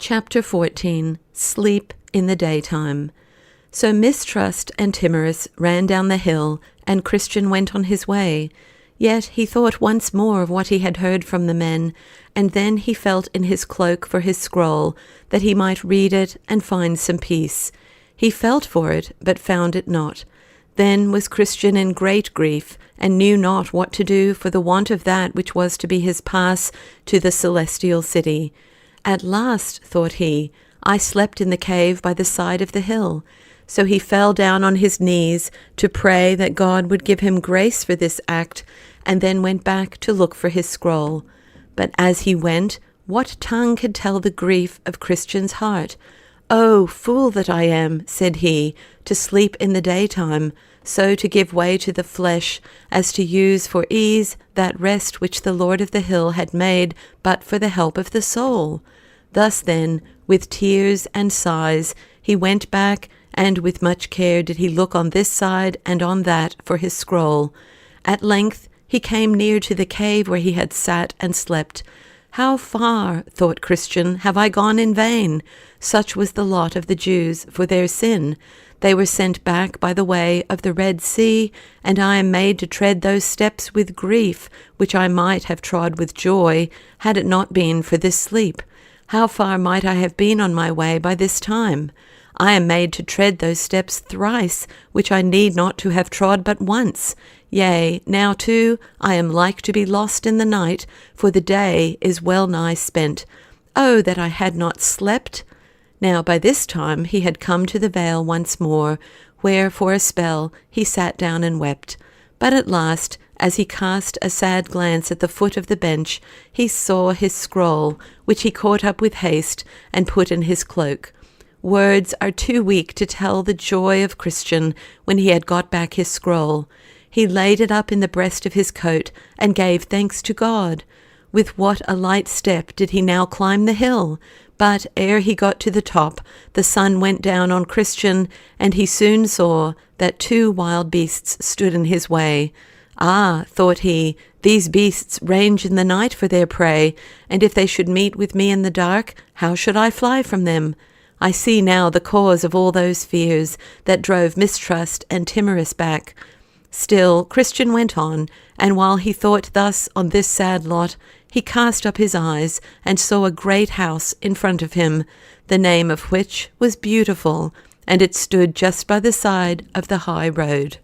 Chapter 14. Sleep in the Daytime. So Mistrust and Timorous ran down the hill, and Christian went on his way. Yet he thought once more of what he had heard from the men, and then he felt in his cloak for his scroll, that he might read it and find some peace. He felt for it, but found it not. Then was Christian in great grief, and knew not what to do for the want of that which was to be his pass to the celestial city. At last, thought he, I slept in the cave by the side of the hill. So he fell down on his knees to pray that God would give him grace for this act, and then went back to look for his scroll. But as he went, what tongue could tell the grief of Christian's heart? "Oh, fool that I am," said he, "to sleep in the daytime, so to give way to the flesh, as to use for ease that rest which the Lord of the hill had made but for the help of the soul." Thus then, with tears and sighs, he went back, and with much care did he look on this side and on that for his scroll. At length he came near to the cave where he had sat and slept. "How far," thought Christian, "have I gone in vain?" Such was the lot of the Jews for their sin. They were sent back by the way of the Red Sea, and I am made to tread those steps with grief, which I might have trod with joy, had it not been for this sleep. How far might I have been on my way by this time? I am made to tread those steps thrice, which I need not to have trod but once. Yea, now too I am like to be lost in the night, for the day is well nigh spent. Oh, that I had not slept! Now by this time he had come to the vale once more, where for a spell he sat down and wept. But at last, as he cast a sad glance at the foot of the bench, he saw his scroll, which he caught up with haste and put in his cloak. Words are too weak to tell the joy of Christian when he had got back his scroll. He laid it up in the breast of his coat and gave thanks to God. With what a light step did he now climb the hill! But ere he got to the top, the sun went down on Christian, and he soon saw that 2 wild beasts stood in his way. "Ah," thought he, "these beasts range in the night for their prey, and if they should meet with me in the dark, how should I fly from them? I see now the cause of all those fears that drove Mistrust and Timorous back." Still Christian went on, and while he thought thus on this sad lot, he cast up his eyes and saw a great house in front of him, the name of which was Beautiful, and it stood just by the side of the high road.